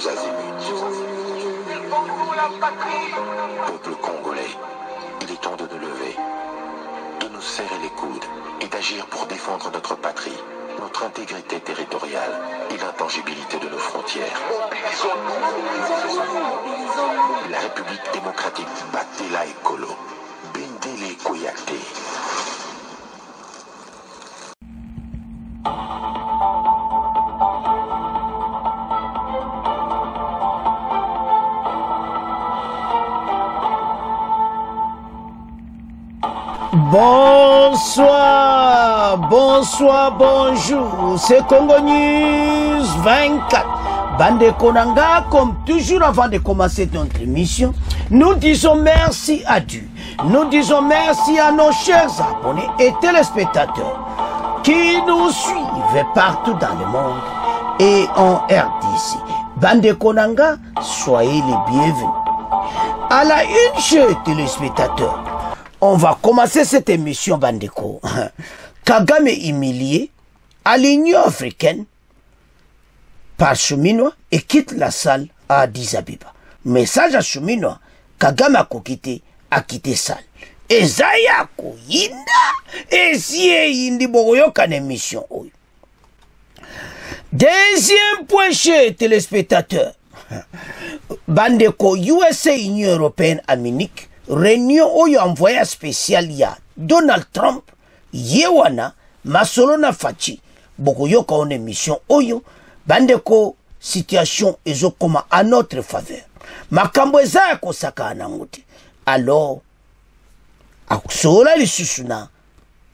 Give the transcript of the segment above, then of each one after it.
tous azimuts. Peuple congolais, il est temps de nous lever, de nous serrer les coudes et d'agir pour défendre notre patrie, notre intégrité territoriale et l'intangibilité de nos frontières. La République démocratique Batela Ekolo, Bendele Koyate. Bonsoir, bonsoir, bonjour, c'est Congo News 24. Bande Konanga, comme toujours avant de commencer notre émission, nous disons merci à Dieu. Nous disons merci à nos chers abonnés et téléspectateurs qui nous suivent partout dans le monde et en RDC. Bande Konanga, soyez les bienvenus. À la une, chers téléspectateurs, on va commencer cette émission, Bandeko. Kagame humilié à l'Union africaine par Chouminois et quitte la salle à Addis Abeba. Message à Chouminois, Kagame a quitté salle. Et Zaya Koyinda, et si indi bogoyoka émission. Deuxième point, chez téléspectateurs. Bandeko, USA, Union européenne, Amérique. Réunion oyo envoyé spécial ya Donald Trump yewana masolona fachi boko yoka on émission oyo bandeko situation ezo koma à notre faveur makambo eza ya kosaka na ngote alors akusola lisusuna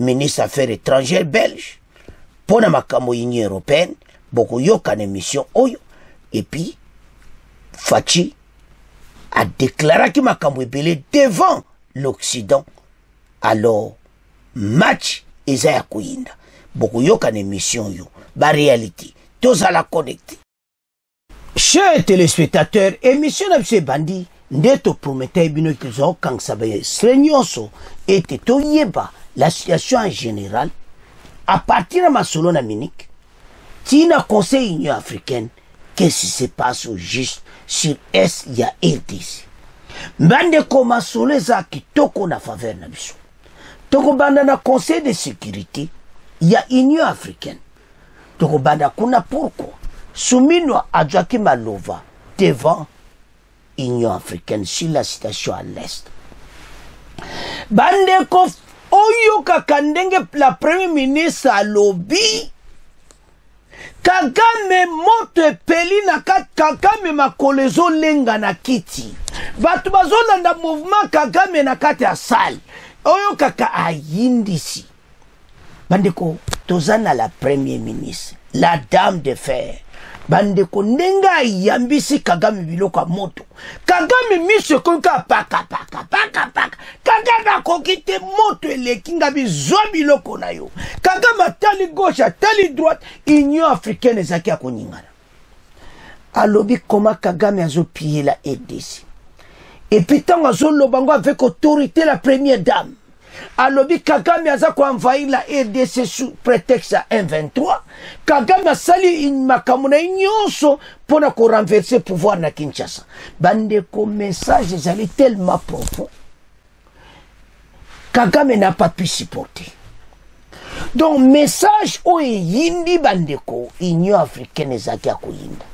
ministre affaires étrangères belge pona makambo union européenne boko yoka na émission oyo et puis fachi a déclaré que makambo ebele devant l'Occident. Alors, match eza ya koyinda. Boko yoka na émission yo. Ba réalité. Tous à la connecter. Chers téléspectateurs, émission na bise bandi. Ndeto promettait bino kizo kang sabaye. Srenyoso était toyeba la situation en général. À partir de ma solo na Munich. Tina conseil union africaine. Qu'est-ce qui se passe au juste sur S, il y a RDC. Bande koma sole za kitoko na faveur na biso. Toko banda na conseil de sécurité, il y a Union africaine. Toko banda kuna pourquoi Souminwa adjaki malova devant Union africaine sur la situation à l'est. Bande ko oyo kakandenge la premier ministre à lobby. Kagame moto epeli na kat Kagame makolezo lenga na kiti. Batu bazolanda mouvement Kagame na kati ya salle. Oyo kaka ayindisi. Bandeko tozana la premier ministre, la dame de fer. Bandeko ndenga yambisi Kagame biloko moto. Kagame miso konka paka. Kagame kokite moto elekinga bizwa biloko na yo. Kagame tali gauche, tali droite, Union africaine ezaki akonyingana. Alobi koma Kagame azo piller la RDC. Et puis tant azo lobango avec autorité la première dame. Alobi Kagame aza ko envahir la RDC sous prétexte à M23. Kagame sali in makamuna nyonso pona ko renverser pouvoir na Kinshasa. Bande ko message ezali tellement profond. Kagame n'a pas pu supporter. Donc message o yindi bandeko Union africaine ezaki akoyinda.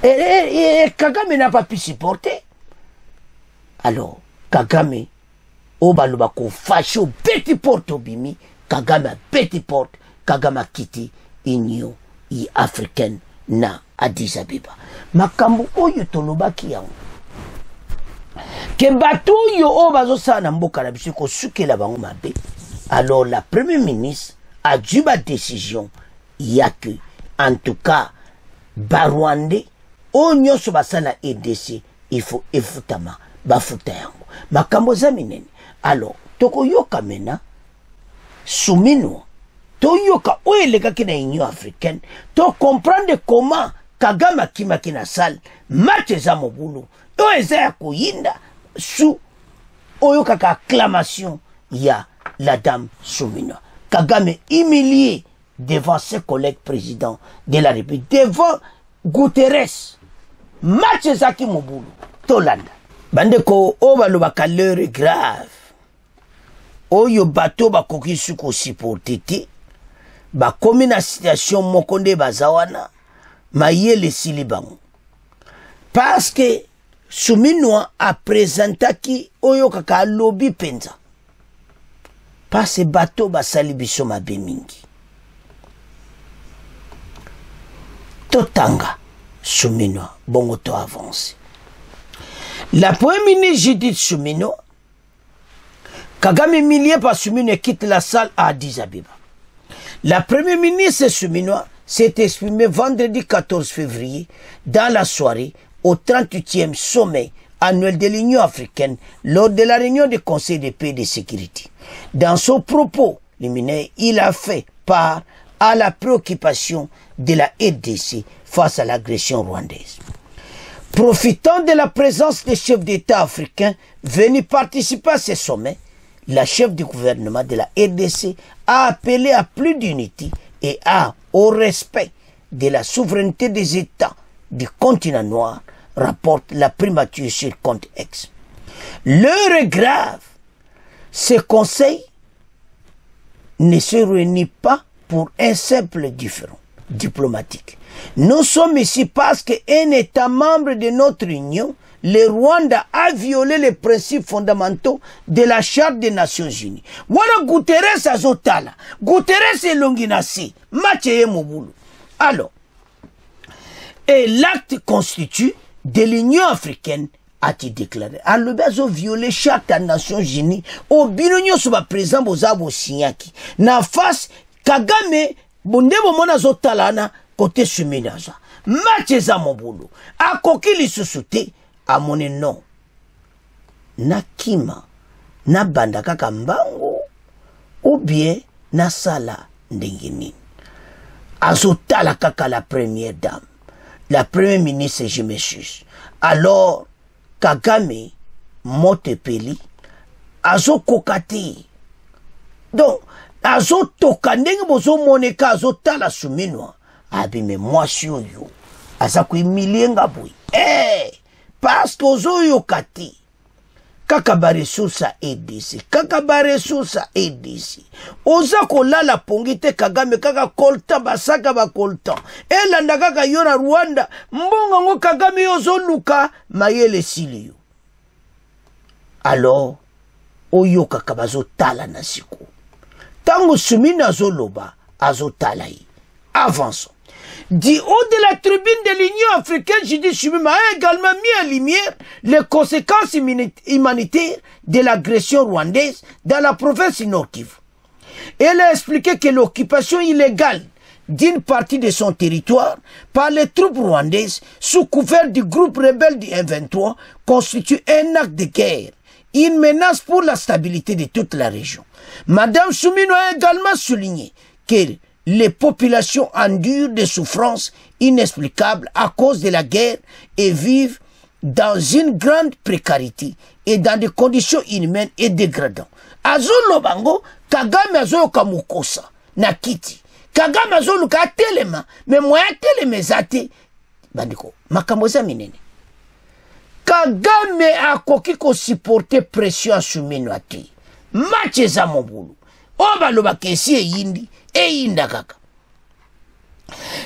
Et Kagame n'a pas pu supporter. Alors Kagame o baloba ko facho petit porte obimi Kagame petit porte Kagame kiti Union africaine na Addis Abeba. Makambo oyo tolobaki yango. Kembatu yo o bazosala na mboka na biso ko sukela bango mabe. Alors la première ministre a dû ma décision ya que en tout cas Barwande o nyoso basala EDC il faut efutama bafuta yango. Makambo za minene. Alors toko yoka mena Souminwa to yoka o elekaki na Union africaine to comprendre comment Kagame kimaki na salle match za mobulu o eza ya koyinda sous oyoka ka acclamation ya la dame Souminwa. Kagame humilié devant ses collègues présidents de la République, devant Guterres, match ezaki mobulu tolanda bandeko o balobaka l'heure est grave oyo bato bakoki suko supporter te bakomi na situation moko nde baza wana mayele esili bango parce que Souminwa apresentaki oyo kaka alobi penza parce bato basali biso mabe mingi totanga Souminwa bongo to avance la première ministre Judith Souminwa Kagame humilié par Souminwa quitte la salle à Addis Abeba. La première ministre Souminwa s'est exprimée vendredi 14 février dans la soirée au 38e sommet annuel de l'Union africaine lors de la réunion du Conseil de paix et de sécurité. Dans son propos liminaire, il a fait part à la préoccupation de la RDC face à l'agression rwandaise. Profitant de la présence des chefs d'État africains venus participer à ce sommet, la chef du gouvernement de la RDC a appelé à plus d'unité et au respect de la souveraineté des États du continent noir, rapporte la primature sur compte X. L'heure est grave. Ce conseil ne se réunit pas pour un simple différend diplomatique. Nous sommes ici parce qu'un État membre de notre Union, le Rwanda, a violé les principes fondamentaux de la Charte des Nations Unies. Voilà Guterres azotala. Guterres est longinasi. Mathieu Mobulu. Alors, et l'acte constitue de l'Union africaine, a-t-il déclaré. Alors, ils ont violé la Charte des Nations Unies. Au binonyo soba présent bozabo signaki. Na face, Kagame, bondebo mona zotalana, côté Souminaza. Mathieu Mobulu. A koki lisusuté. A mon nom, na kima, na banda kaka mbango, ou bien na sala ndengini. Azotala kaka la première dame, la première ministre, je m'excuse. Alors, Kagame, Motepeli, azo kokati. Donc, azo toka ndenge bozo moneka azotala Souminwa. Abi me mwasi yo, aza kuimilie ngabui. Parce que ozo kati kaka ba ressource EDC kaka ba ressource EDC oza kolala pongite Kagame kaka kolta basaka ba kolta elanda kaka yona Rwanda mbonga ngo Kagame ozo luka mayele silio alors oyo kaka bazo tala na siko tango Souminwa azoloba azotala yi avançons. Du haut de la tribune de l'Union africaine, Judith Souminwa a également mis en lumière les conséquences humanitaires de l'agression rwandaise dans la province Nord Kivu. Elle a expliqué que l'occupation illégale d'une partie de son territoire par les troupes rwandaises sous couvert du groupe rebelle du M23 constitue un acte de guerre, une menace pour la stabilité de toute la région. Madame Souminwa a également souligné que les populations endurent des souffrances inexplicables à cause de la guerre et vivent dans une grande précarité et dans des conditions inhumaines et dégradantes. Azolo bango, Kagame azolo kamukosa, na kiti. Kagame azolo ka telema, mais moi teleme zate. Bandiko, makamboza minene. Kagame a koki ko supporter pression à Souminwa te. Mathieu Mobulu. Oba loba kesi e yindi.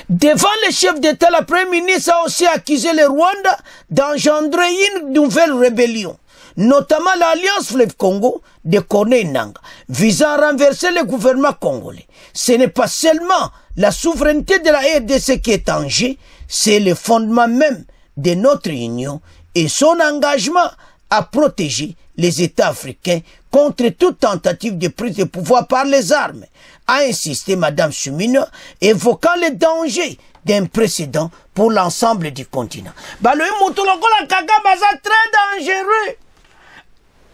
Devant les chefs d'État, la Première ministre a aussi accusé le Rwanda d'engendrer une nouvelle rébellion, notamment l'Alliance Fleuve Congo de Corneille Nangaa, visant à renverser le gouvernement congolais. Ce n'est pas seulement la souveraineté de la RDC qui est en jeu, c'est le fondement même de notre union et son engagement à protéger les États africains contre toute tentative de prise de pouvoir par les armes, a insisté Madame Souminwa, évoquant les dangers d'un précédent pour l'ensemble du continent. Le Moutoulongola Kagame est très dangereux.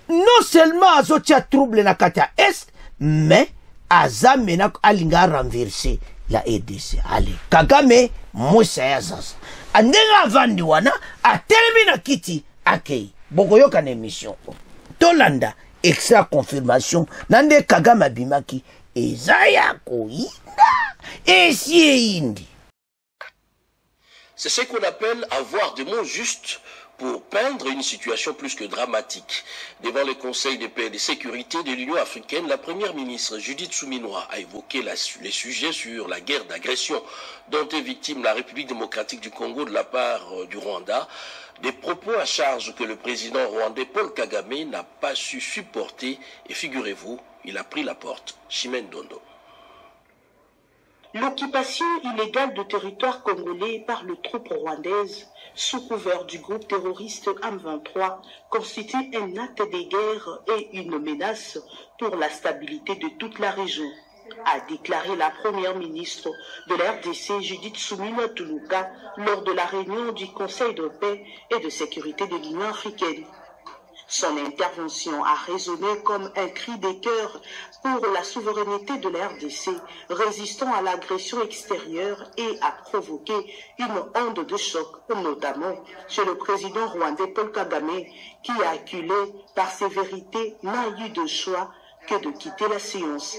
Non seulement Azotia trouble la Katia Est, mais Azamena Alinga renverser la RDC. Allez, Kagame, Moussa Yazaz. Andenga Vandiwana, a terminé Kiti, Akei. Bogoyo kan émission. Tolanda, extra confirmation, Nande Kagame Abimaki, Ezaya Koinda, Esie Indi. C'est ce qu'on appelle avoir des mots justes pour peindre une situation plus que dramatique. Devant le Conseil de paix et de sécurité de l'Union africaine, la première ministre Judith Suminwa a évoqué les sujets sur la guerre d'agression dont est victime la République démocratique du Congo de la part du Rwanda, des propos à charge que le président rwandais Paul Kagame n'a pas su supporter et figurez-vous, il a pris la porte. Chimène Dondo. L'occupation illégale de territoire congolais par les troupes rwandaises sous couvert du groupe terroriste M23 constitue un acte de guerre et une menace pour la stabilité de toute la région, a déclaré la première ministre de la RDC Judith Suminwa Tuluka lors de la réunion du Conseil de paix et de sécurité de l'Union africaine. Son intervention a résonné comme un cri de cœur pour la souveraineté de la RDC, résistant à l'agression extérieure et a provoqué une onde de choc, notamment chez le président rwandais Paul Kagame, qui, acculé par sévérité, n'a eu de choix que de quitter la séance.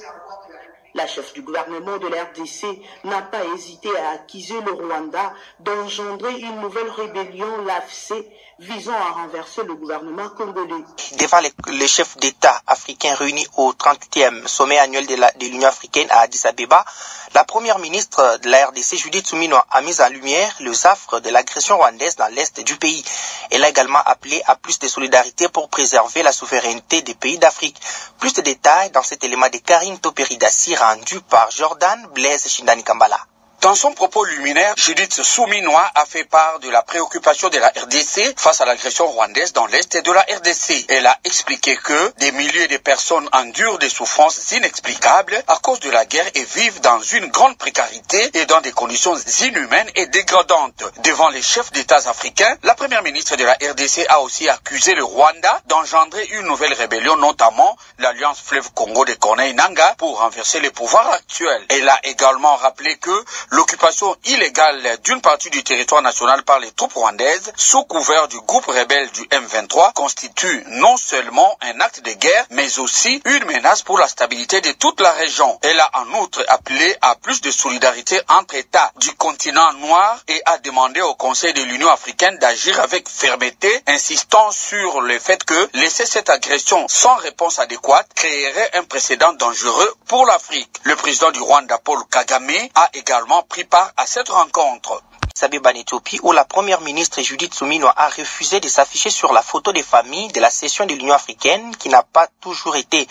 La chef du gouvernement de la RDC n'a pas hésité à accuser le Rwanda d'engendrer une nouvelle rébellion, l'AFC, visant à renverser le gouvernement congolais. Devant les chefs d'État africains réunis au 38e sommet annuel de l'Union africaine à Addis Abeba, la première ministre de la RDC, Judith Suminwa, a mis en lumière les affres de l'agression rwandaise dans l'est du pays. Elle a également appelé à plus de solidarité pour préserver la souveraineté des pays d'Afrique. Plus de détails dans cet élément de Karine Toperidassi rendu par Jordan Blaise Shindani Kambala. Dans son propos luminaire, Judith Suminwa a fait part de la préoccupation de la RDC face à l'agression rwandaise dans l'est de la RDC. Elle a expliqué que des milliers de personnes endurent des souffrances inexplicables à cause de la guerre et vivent dans une grande précarité et dans des conditions inhumaines et dégradantes. Devant les chefs d'État africains, la première ministre de la RDC a aussi accusé le Rwanda d'engendrer une nouvelle rébellion, notamment l'Alliance Fleuve Congo de Corneille Nangaa, pour renverser le pouvoir actuel. Elle a également rappelé que l'occupation illégale d'une partie du territoire national par les troupes rwandaises sous couvert du groupe rebelle du M23 constitue non seulement un acte de guerre, mais aussi une menace pour la stabilité de toute la région. Elle a en outre appelé à plus de solidarité entre États du continent noir et a demandé au Conseil de l'Union africaine d'agir avec fermeté, insistant sur le fait que laisser cette agression sans réponse adéquate créerait un précédent dangereux pour l'Afrique. Le président du Rwanda, Paul Kagame, a également pris part à cette rencontre. Abeba en Éthiopie, où la première ministre Judith Suminwa a refusé de s'afficher sur la photo des familles de la session de l'Union africaine qui n'a pas toujours été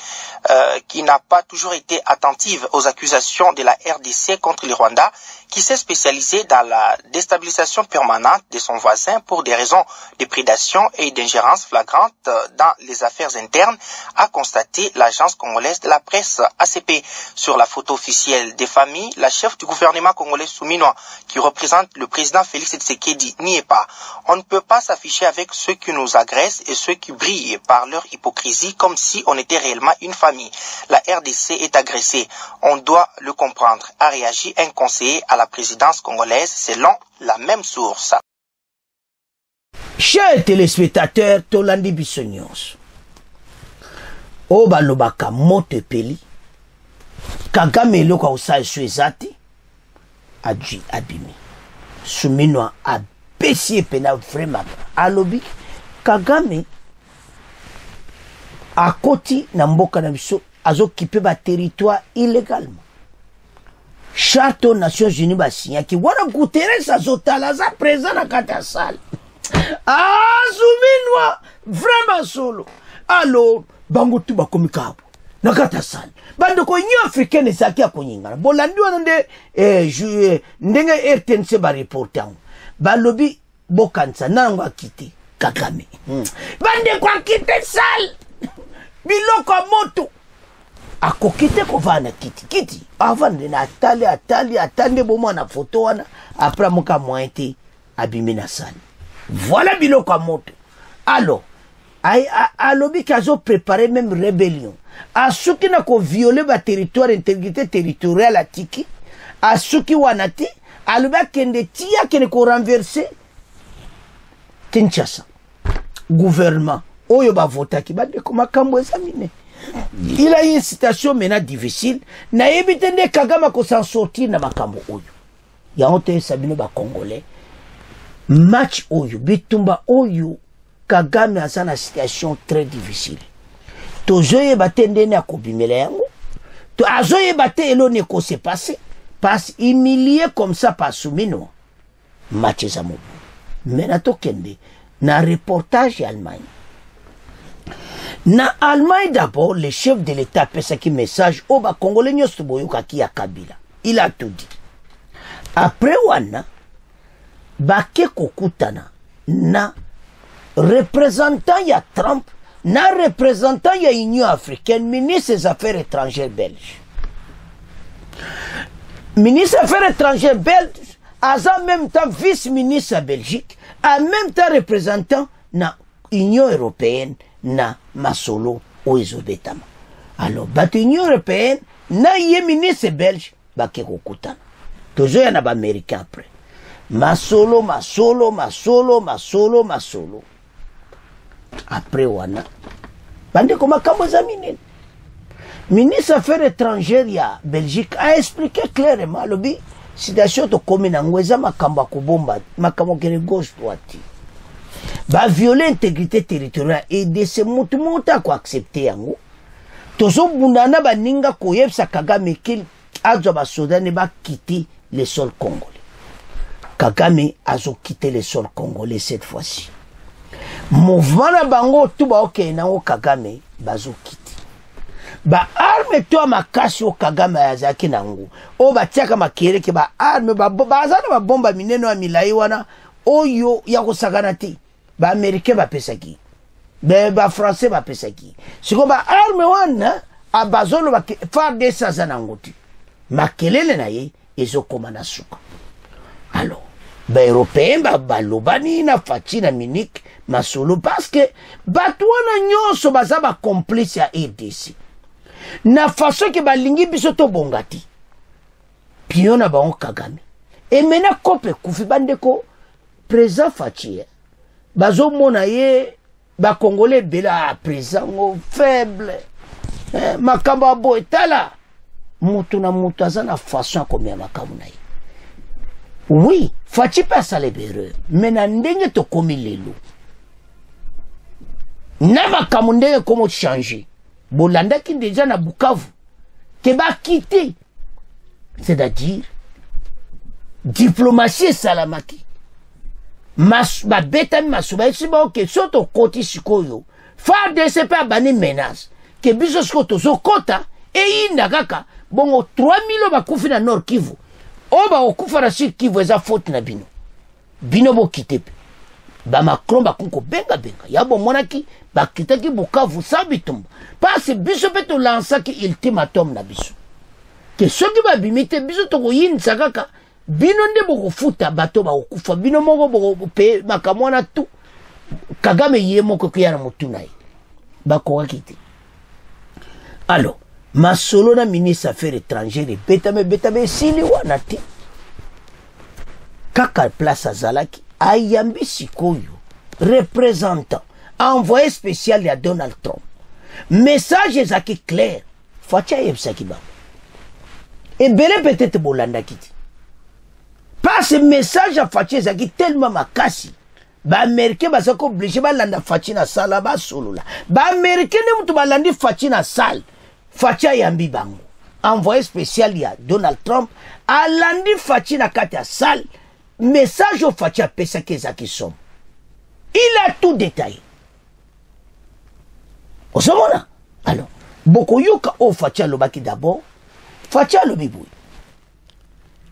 attentive aux accusations de la RDC contre le Rwanda, qui s'est spécialisé dans la déstabilisation permanente de son voisin pour des raisons de prédation et d'ingérence flagrante dans les affaires internes, a constaté l'agence congolaise de la presse ACP. Sur la photo officielle des familles, la chef du gouvernement congolais Suminwa, qui représente le président Félix Tshisekedi, n'y est pas. On ne peut pas s'afficher avec ceux qui nous agressent et ceux qui brillent par leur hypocrisie comme si on était réellement une famille. La RDC est agressée. On doit le comprendre, a réagi un conseiller à la présidence congolaise selon la même source. Chers téléspectateurs, Tolandi Bissonyos, Oba Lobaka Motepeli, Kagame Loka Osai Suezati, Adji Abimi. Suminwa a baissé pena vraiment. Alobi, Kagame a koti na mboka na biso azo kipe ba territoire illégalement. Charte aux Nations Unies ba signa ki wana Guterres azotala za présent na kata salle. Ah, Suminwa vraiment solo. Alors, bango tu ba komikabo na kata salle. Bando ko Union africaine ezaki akonyingana. Bolandi wana ndenge RTNC ba reporter. Balobi bokansa nango akite Kagame. Bande kwa kite salle. Biloko moto. Akokite kovana kiti. Avant de na atali bomo na photo wana après muka mointe abimi na salle. Voilà biloko moto. Alors, alobi kazo préparer même rébellion. Asuki na ko violer ba territoire, intégrité territoriale atiki. Asuki wanati alobi kende tia kene ko renverser Kinshasa. Gouvernement oyo ba votaki ba de koma kambo examiner. Il a une situation maintenant difficile. Na ebitende Kagame ko s'en sortir na makambo oyo. Ya honte sabino ba Congolais. match oyo bitumba oyo Kagame aza na situation très difficile tozoyeba te ndenge akobimela yango azoyeba te eloni ekose passe parce humilié comme ça par Souminoa match eza mobu mena tokende na reportage Allemagne. Na Allemagne d'abord, le chef de l'État pesaki message au ba Congolais nyonso boyokaki ya Kabila. Il a tout dit. Après wana bake kokutana na représentant ya Trump, na représentant ya Union africaine, ministre des Affaires étrangères belge. Ministre des Affaires étrangères belge, en même temps vice-ministre à Belgique, en même temps représentant na Union européenne na masolo oizo betama. Alors, bato Union européenne na yé ministre belge bake kokutana. Toujours yana ba américain après. Masolo. Après wana. Bande koma kambo za minene. Ministre affaires étrangères ya Belgique a expliqué clairement lobi situation to komina ngweza makambo kubomba makambo kene gauche droite. Ba violer l'intégrité territoriale et de ce mutumonta ko accepter yango. Tozo bundana ba ninga ko yebsa Kagame kil azo ba Soudan ba quitter le sol congolais. Kagame azo quitter le sol congolais cette fois-ci. Mouvement na bango tout ba ok na o Kagame bazo quitter. Ba arme to makasi o Kagame yazaki nango. O ba tiaka makere ke ba arme ba bazana ba bomba mineno ya milai wana oyo ya kusagana ti. Ba américain ba pesaki. Ba français ba pesaki. Siko ba arme wana abazolo ba fa de sazana ngoti. Makelele na ye ezokoma na suka. Alors, ba européen ba lobani na fachi na Munich masolo parce que batwana nyonso baza ba complice ya RDC. Na façon que ba lingi biso to bongati. Piona ba on Kagame. Et mena kope kufi bandeko présent fachi. Bazo mona ye ba congolais bela présent faible. Makamba bo etala. Mutu na mutu azana façon komia makamu na ye. Oui, fachi pas ça les erreurs. Mais na ndenge to komi lelo. Na makamu ndenge komo changer. Bolanda ki déjà na Bukavu. Ke ba quitter. C'est-à-dire diplomatie salamaki. Ba beta masuba isiba ok soto koti sikoyo. Fa DCP abani menace. Ke biso skoto zo kota e inda kaka bongo 3000 bakufi na Nord Kivu. Oba okufa na Sud Kivu eza faute na bino. Bino bo kitepe. Ba Macron bakunko benga. Yabo monaki ba kitaki Bukavu sabitumba. Parce biso peto lansaki ultimatum na biso. Que soki ba bimite biso to koyinisa kaka bino nde boko futa bato ba okufa bino moko boko pe makamwana tu. Kagame ye moko kuyana mutuna ye. Bako wakiti. Alors, masolo na ministre affaires étrangères betame sili wana te. Kaka place azalaki ayambi sikoyo représentant envoyé spécial ya Donald Trump. Message ezaki clair. Facha yebsaki ba. Et belé peut-être bolanda kiti. Pas ce message à Facha ezaki tellement makasi. Ba américain basako obligé ba landa Facha na sala ba solo la. Ba américain ne mutu balandi Facha na sala. Facha yambi bango. Envoyé spécial ya Donald Trump a landi Facha na kati ya sala. Message au Facha pesa kezaki som. Il a tout détaillé. Osomona. Alors, boko yuka o Facha lobaki d'abord. Facha lobiboui.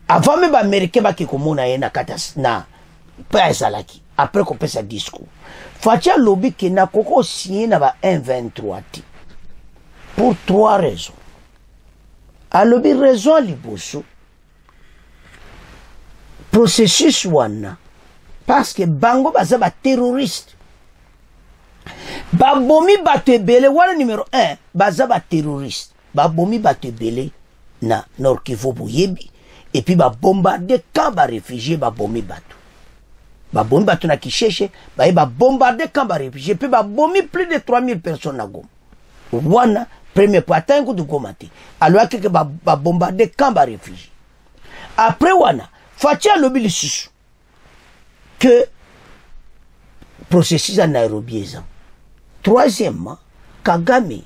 Avant même américain baki komona yena katas na pa ezalaki. Après qu'on pesa discours. Facha lobi ke na koko signé na ba 1-23 ti. Pour 3 raisons. A lobi raison liboso. Processus wana. Parce que bango baza ba terroriste. Babomi bato ebele wana numéro 1 baza ba terroriste. Babomi bato ebele na Nord Kivu boyebi et puis ba bombarder camp ba réfugiés babomi bato. Babomi bato na Kisheshe ba bombarder camp ba réfugiés puis babomi plus de 3000 personnes na Goma. Wana premier point tango de Goma te. Alors que ba bombarder camp ba réfugiés. Après wana Facha lobi lisusu. que processus à Nairobi. Troisièmement, Kagame,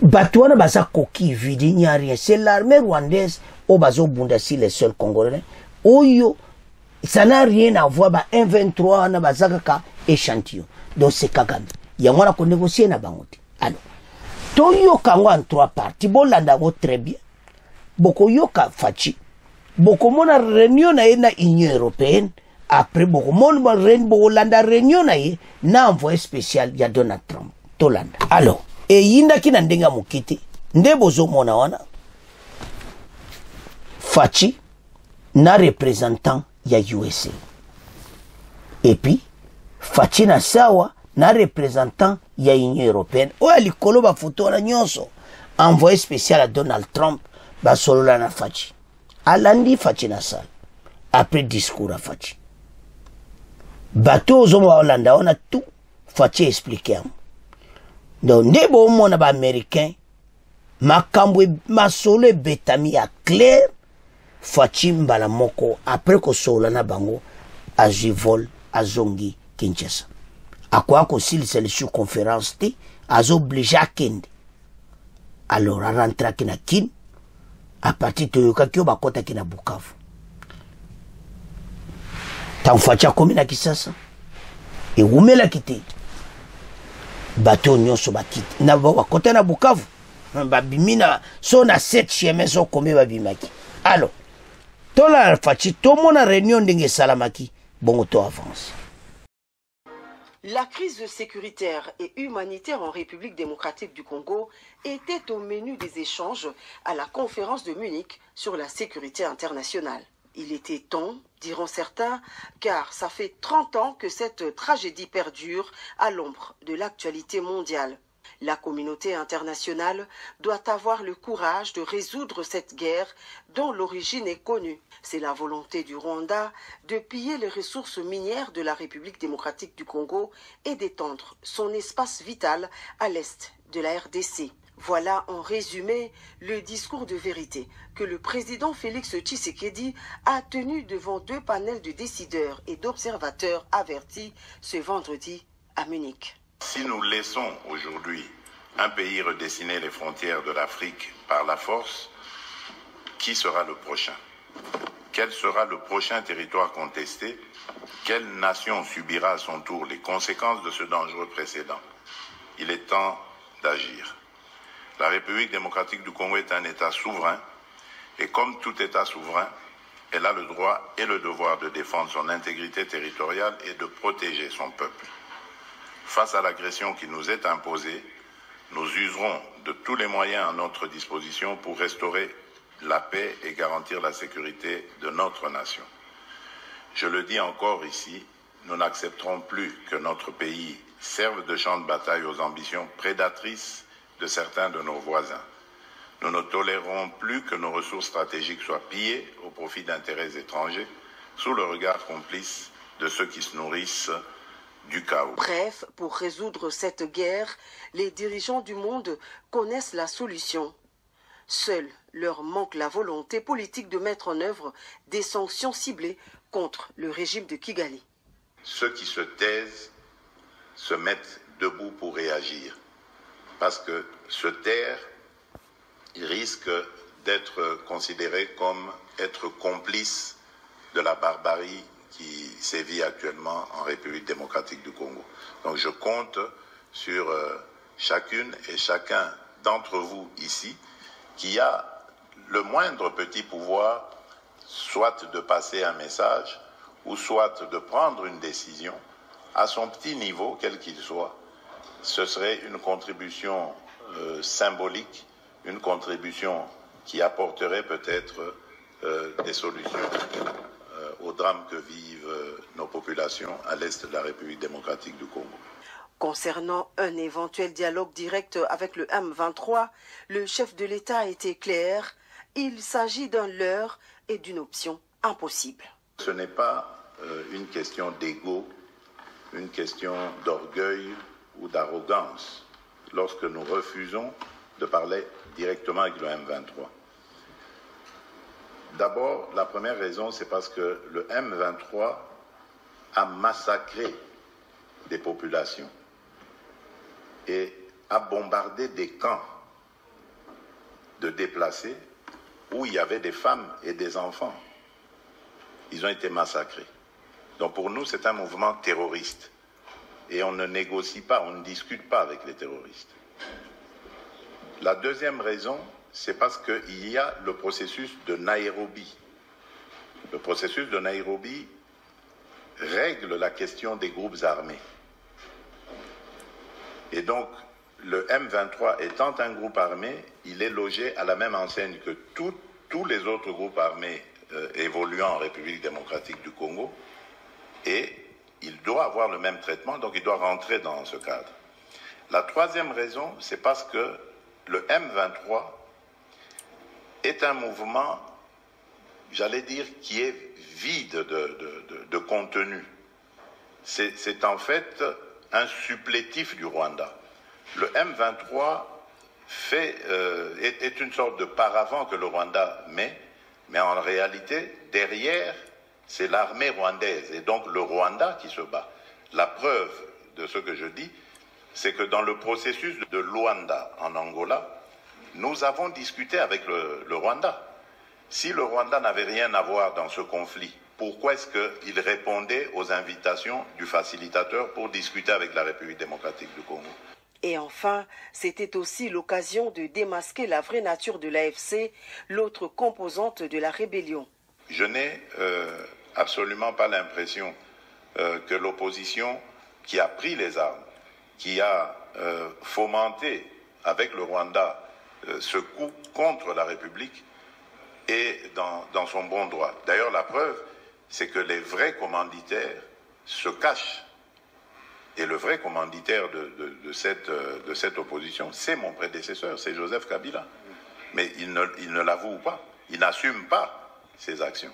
Batouana Baza Koki vidi n'y a rien. C'est l'armée rwandaise au Bazo Bundasi, les seuls Congolais. Oyo, ça n'a rien à voir avec un 23 na Bazaka échantillon. Donc c'est Kagame. Il y a moins qu'on négocie na Bangote. Alors, Toyo Kango en 3 parties. Bon, l'andago très bien. Boko Yoka Fachi. Boko Mona réunion na Union européenne. Après, Boko Mona réunion na envoyé spécial. Il y a Donald Trump. Tolanda. Alors, et yinda ki na ndenga mukiti nde bozo mona wana Fachi na représentant ya USA et puis Fachi na sawa na représentant ya Union européenne o alikolo ba photo na nyonso envoyé spécial à Donald Trump ba solo la na Fachi alandi Fachi na sala après discours à Fachi bateau zo mo Hollanda on a tout Fachi expliqué. Donc, nebo mona ba américain, makambwe masole betami ya clair, Fachi mbala moko, après ko sola na bango, azivol, azongi, Kinshasa. Akwa ko sil c'est le conférence ti, azo obligé à kende. Alors, a rentra kina kin, à partir de yoka kyo bakota kina Bukavu. Tant Fachi a komi na Kisasa, e umela kite. Bateau nyonso bakiti na bakota na Bukavu babimina so na 7 chemin so komé babimaki. Alors tola Fachi to mona réunion ndenge salamaki bongo to avance. La crise sécuritaire et humanitaire en République démocratique du Congo était au menu des échanges à la conférence de Munich sur la sécurité internationale. Il était temps, diront certains, car ça fait 30 ans que cette tragédie perdure à l'ombre de l'actualité mondiale. La communauté internationale doit avoir le courage de résoudre cette guerre dont l'origine est connue. C'est la volonté du Rwanda de piller les ressources minières de la République démocratique du Congo et d'étendre son espace vital à l'est de la RDC. Voilà en résumé le discours de vérité que le président Félix Tshisekedi a tenu devant 2 panels de décideurs et d'observateurs avertis ce vendredi à Munich. Si nous laissons aujourd'hui un pays redessiner les frontières de l'Afrique par la force, qui sera le prochain? Quel sera le prochain territoire contesté? Quelle nation subira à son tour les conséquences de ce dangereux précédent? Il est temps d'agir. La République démocratique du Congo est un État souverain et comme tout État souverain, elle a le droit et le devoir de défendre son intégrité territoriale et de protéger son peuple. Face à l'agression qui nous est imposée, nous userons de tous les moyens à notre disposition pour restaurer la paix et garantir la sécurité de notre nation. Je le dis encore ici, nous n'accepterons plus que notre pays serve de champ de bataille aux ambitions prédatrices de certains de nos voisins. Nous ne tolérerons plus que nos ressources stratégiques soient pillées au profit d'intérêts étrangers sous le regard complice de ceux qui se nourrissent du chaos. Bref, pour résoudre cette guerre, les dirigeants du monde connaissent la solution. Seul leur manque la volonté politique de mettre en œuvre des sanctions ciblées contre le régime de Kigali. Ceux qui se taisent se mettent debout pour réagir. Parce que se taire risque d'être considéré comme être complice de la barbarie qui sévit actuellement en République démocratique du Congo. Donc je compte sur chacune et chacun d'entre vous ici qui a le moindre petit pouvoir, soit de passer un message ou soit de prendre une décision à son petit niveau, quel qu'il soit. Ce serait une contribution symbolique, une contribution qui apporterait peut-être des solutions au drame que vivent nos populations à l'est de la République démocratique du Congo. Concernant un éventuel dialogue direct avec le M23, le chef de l'État a été clair, il s'agit d'un leurre et d'une option impossible. Ce n'est pas une question d'ego, une question d'orgueil ou d'arrogance lorsque nous refusons de parler directement avec le M23. D'abord, la première raison, c'est parce que le M23 a massacré des populations et a bombardé des camps de déplacés où il y avait des femmes et des enfants. Ils ont été massacrés. Donc pour nous, c'est un mouvement terroriste. Et on ne négocie pas, on ne discute pas avec les terroristes. La deuxième raison, c'est parce qu'il y a le processus de Nairobi. Le processus de Nairobi règle la question des groupes armés. Et donc, le M23 étant un groupe armé, il est logé à la même enseigne que tous les autres groupes armés évoluant en République démocratique du Congo, et il doit avoir le même traitement, donc il doit rentrer dans ce cadre. La troisième raison, c'est parce que le M23 est un mouvement, j'allais dire, qui est vide de contenu. C'est en fait un supplétif du Rwanda. Le M23 est une sorte de paravent que le Rwanda met, mais en réalité, derrière, c'est l'armée rwandaise et donc le Rwanda qui se bat. La preuve de ce que je dis, c'est que dans le processus de Luanda en Angola, nous avons discuté avec le Rwanda. Si le Rwanda n'avait rien à voir dans ce conflit, pourquoi est-ce qu'il répondait aux invitations du facilitateur pour discuter avec la République démocratique du Congo? Et enfin, c'était aussi l'occasion de démasquer la vraie nature de l'AFC, l'autre composante de la rébellion. Je n'ai absolument pas l'impression que l'opposition qui a pris les armes, qui a fomenté avec le Rwanda ce coup contre la République, est dans son bon droit. D'ailleurs, la preuve, c'est que les vrais commanditaires se cachent. Et le vrai commanditaire de cette opposition, c'est mon prédécesseur, c'est Joseph Kabila. Mais il ne l'avoue pas, il n'assume pas ses actions.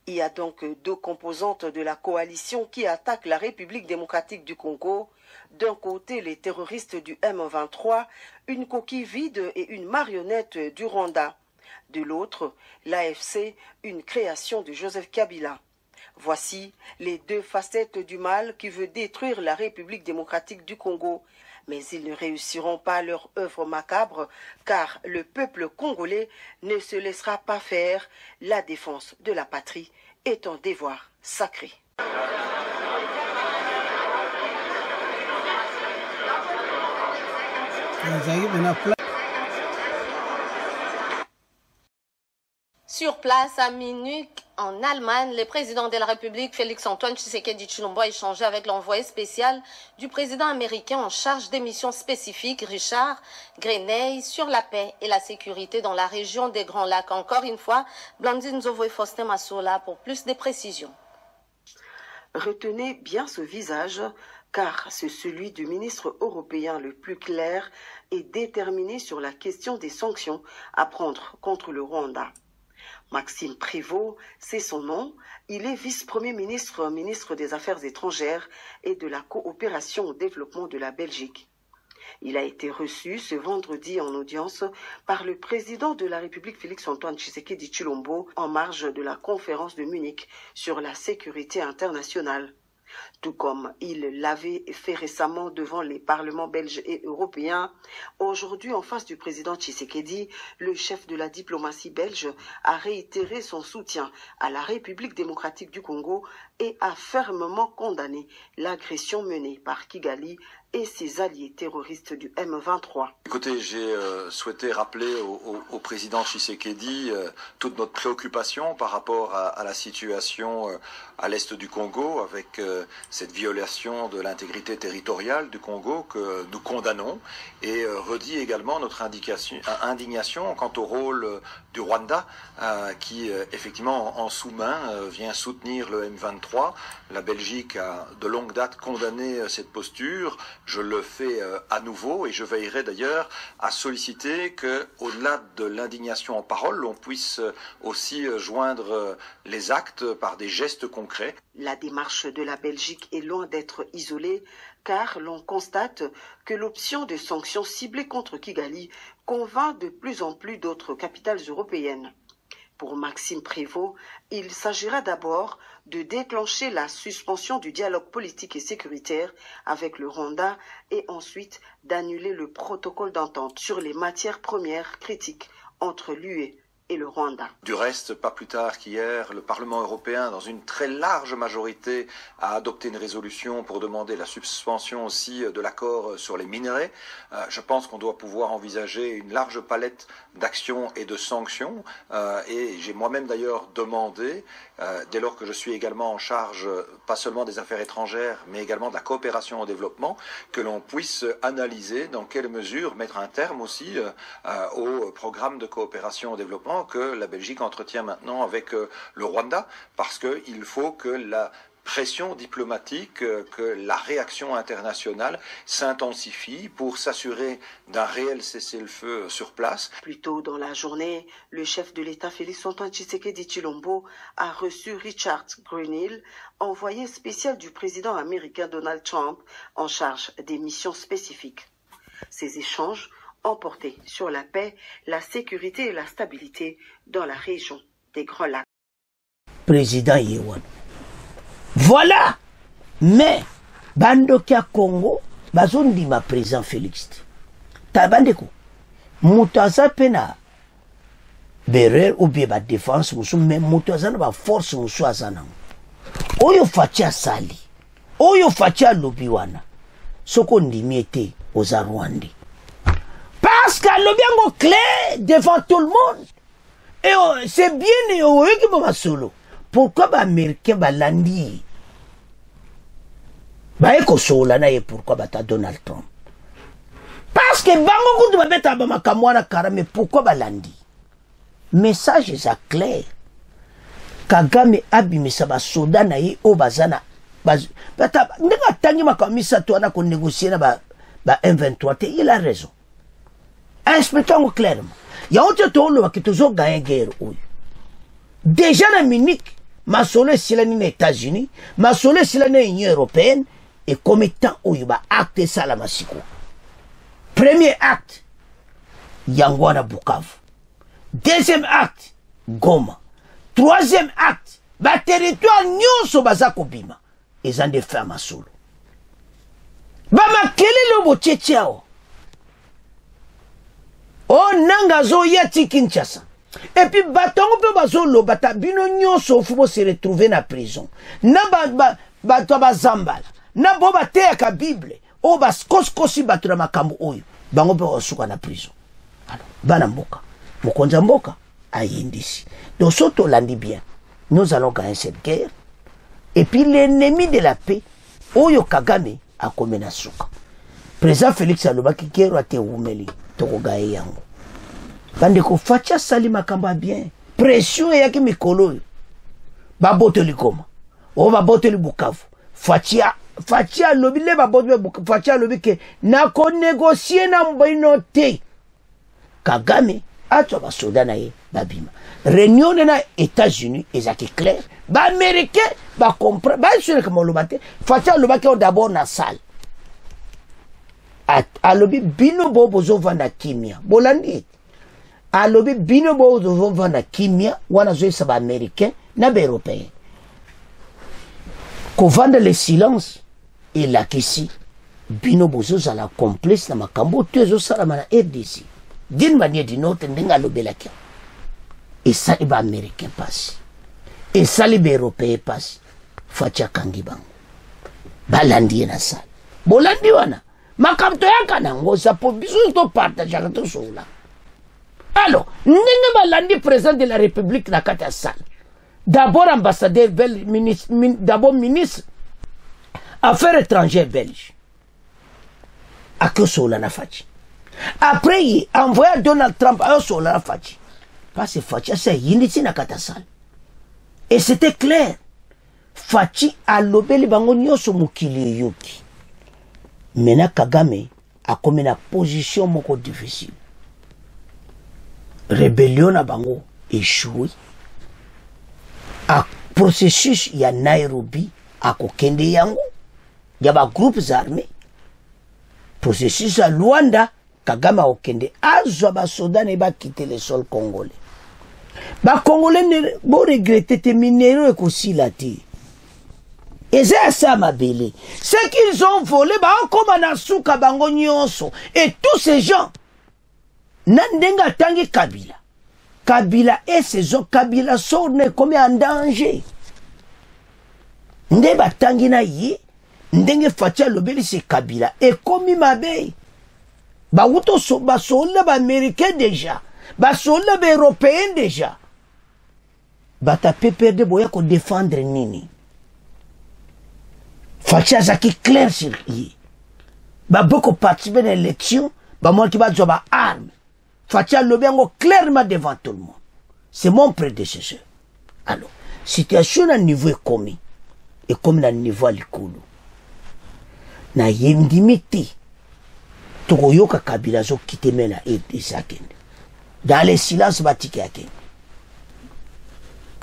Il y a donc deux composantes de la coalition qui attaquent la République démocratique du Congo. D'un côté, les terroristes du M23, une coquille vide et une marionnette du Rwanda. De l'autre, l'AFC, une création de Joseph Kabila. Voici les deux facettes du mal qui veut détruire la République démocratique du Congo. Mais ils ne réussiront pas leur œuvre macabre, car le peuple congolais ne se laissera pas faire. La défense de la patrie est un devoir sacré. Sur place à Munich, en Allemagne, le président de la République, Félix-Antoine Tshisekedi Tshilombo, a échangé avec l'envoyé spécial du président américain en charge des missions spécifiques, Richard Grenay, sur la paix et la sécurité dans la région des Grands Lacs. Encore une fois, Blandine Zovo et Faustin Massola pour plus de précisions. Retenez bien ce visage, car c'est celui du ministre européen le plus clair et déterminé sur la question des sanctions à prendre contre le Rwanda. Maxime Prévost, c'est son nom. Il est vice-premier ministre, ministre des Affaires étrangères et de la coopération au développement de la Belgique. Il a été reçu ce vendredi en audience par le président de la République Félix-Antoine Tshisekedi Tshilombo en marge de la conférence de Munich sur la sécurité internationale. Tout comme il l'avait fait récemment devant les parlements belges et européens, aujourd'hui en face du président Tshisekedi, le chef de la diplomatie belge a réitéré son soutien à la République démocratique du Congo et a fermement condamné l'agression menée par Kigali et ses alliés terroristes du M23. Écoutez, j'ai souhaité rappeler au président Tshisekedi toute notre préoccupation par rapport à la situation à l'est du Congo, avec cette violation de l'intégrité territoriale du Congo que nous condamnons, et redit également notre indignation quant au rôle du Rwanda, qui effectivement en sous-main vient soutenir le M23. La Belgique a de longue date condamné cette posture. Je le fais à nouveau, et je veillerai d'ailleurs à solliciter qu'au-delà de l'indignation en parole, on puisse aussi joindre les actes par des gestes concrets. La démarche de la Belgique est loin d'être isolée, car l'on constate que l'option de sanctions ciblées contre Kigali convainc de plus en plus d'autres capitales européennes. Pour Maxime Prévost, il s'agira d'abord de déclencher la suspension du dialogue politique et sécuritaire avec le Rwanda et ensuite d'annuler le protocole d'entente sur les matières premières critiques entre l'UE et le Rwanda. Du reste, pas plus tard qu'hier, le Parlement européen, dans une très large majorité, a adopté une résolution pour demander la suspension aussi de l'accord sur les minerais. Je pense qu'on doit pouvoir envisager une large palette d'actions et de sanctions. Et j'ai moi-même d'ailleurs demandé, dès lors que je suis également en charge, pas seulement des affaires étrangères, mais également de la coopération au développement, que l'on puisse analyser dans quelle mesure mettre un terme aussi au programme de coopération au développement que la Belgique entretient maintenant avec le Rwanda, parce qu'il faut que la pression diplomatique, que la réaction internationale s'intensifie pour s'assurer d'un réel cessez-le-feu sur place. Plus tôt dans la journée, le chef de l'État Félix-Antoine Tshisekedi Tshilombo a reçu Richard Grenell, envoyé spécial du président américain Donald Trump en charge des missions spécifiques. Ces échanges ont porté sur la paix, la sécurité et la stabilité dans la région des Grands Lacs. Président Yewan. Voilà. Mais bandokia Congo bazondi ma président Félix. Tabandeko. Mutaza pena berer ou bien ba défense musu mais mutaza na ba force musu azana. Oyo fatia sali. Oyo fatia lobiwana. Soko ndimiete oza Rwanda. Parce que le bien clair devant tout le monde. Et c'est bien et solo. Pourquoi les Américains landi? Pourquoi Donald Trump? Parce que bango kutu babeta ba kamwana karame pourquoi landi? Message est clair. Kagame abimisa ba soda na ye o bazana bata ndinga tangi makamisa to ana ko négocier na ba M23 il a raison. Expliquons clairement. Il y a autre chose qui toujours gagné guerre. Déjà dans Munich, ma solo est les États-Unis, ma solo est l'Union européenne, et comme étant où il va acter ça la massiko. Premier acte, Yangwana Bukavu. Deuxième acte, Goma. Troisième acte, ba territoire nyonso bazako bima. Ils ont des femmes à solo. Bama quel est le beau tchétchao? Oh nanga zo yati Kinshasa. Et puis batongo pe bazo lo bata bino nyonso fubo se retrouver na prison. Na ba zambala. Na bo bate ka Bible. O bas kosi batura makambo oyo. Bango pe osuka na prison. Alors bana mboka. Mokonza mboka ayindisi. Donc soto landi bien. Nous allons gagner cette guerre. Et puis l'ennemi de la paix oyo Kagame a komena suka. Président Félix alobaki kero ate umeli. Tokogaye yango. Bandeko facha sali makamba bien. Pression yaki mikolo. Babote likoma. O babote li Bukavu. Facha lobi le babote Bukavu. Facha lobi ke na ko négocier na mbaino te. Kagame ato ba soda na ye babima. Réunion na États-Unis ezaki clair. Ba américain ba comprendre ba sur que molobate. Facha lobaki d'abord na salle. Alobi bino bozo vanda kimia bolandi alobi bino bozo vanda kimia wana zo saba américain na ba européen ko vanda le silence et la kisi bino bozo za la complice na makambo tezo sala na RDC d'une manière d'une autre ndinga lobela kia et ça ba américain passe et ça les européen passe facha kangibango balandi na sala bolandi wana makamto yakana ngoza po biso to partage to sola. Alors, ndenge balandi président de la République na kata salle. D'abord ambassadeur belge, d'abord ministre affaires étrangères belge. Ako sola na fachi. Après il envoya Donald Trump à sola na fachi. Parce que fachi c'est yiniti na kata salle. Et c'était clair. Fachi a lobeli bango nyoso mukili yoki. Maintenant Kagame a comme une position moko difficile. Rébellion à bango échoué. A processus ya Nairobi a kokende yango. Ya ba groupes armés. Processus à Luanda Kagame a okende azwa ba soda ne ba quitter le sol congolais. Ba Congolais bo regretter te minéraux aussi là ti. Et c'est ça ma belle. Ce qu'ils ont volé ba comme na suka bango nyonso et tous ces gens nandenga tangi Kabila. Kabila et ses autres Kabila sont comme en danger. Nde batangi na ye ndenge fatia lobeli se Kabila et comme mabe. Ba wuto so ba sola ba américain déjà. Ba sola ba européen déjà. Ba ta perdre boya ko défendre nini. Fatia zaki clair sur lui. Ba beaucoup participer à l'élection, ba moi qui va jouer ba arme. Fatia lobengo clairement devant tout le monde. C'est mon prédécesseur. Alors, situation à niveau commis et comme à niveau à l'école. Na yendimiti. Tokoyoka Kabila zo kite mena et sakende. Dans les silences batiki akende.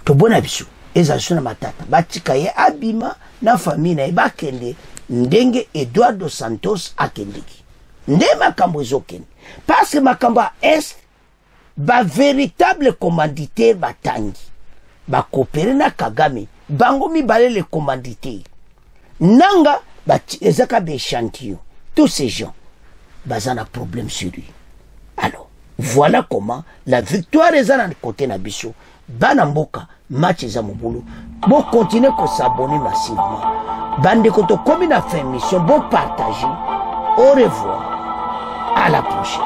To bona biso. Eza suna matata. Batika ye abima na famille na bakende ndenge Eduardo Santos akendeki. Nde makambo ezokende. Parce que makambo est ba véritable commanditaire batangi. Ba coopérer na Kagame. Bango mibale le commanditaire. Nanga ezaka be échantillon. Tous ces gens bazana problème sur lui. Alors, voilà comment la victoire est dans le côté Nabiso. Banamboka, match za mobulu. Bon continuer à s'abonner massivement. Bande koto comme une fin mission, bon partager. Au revoir. À la prochaine.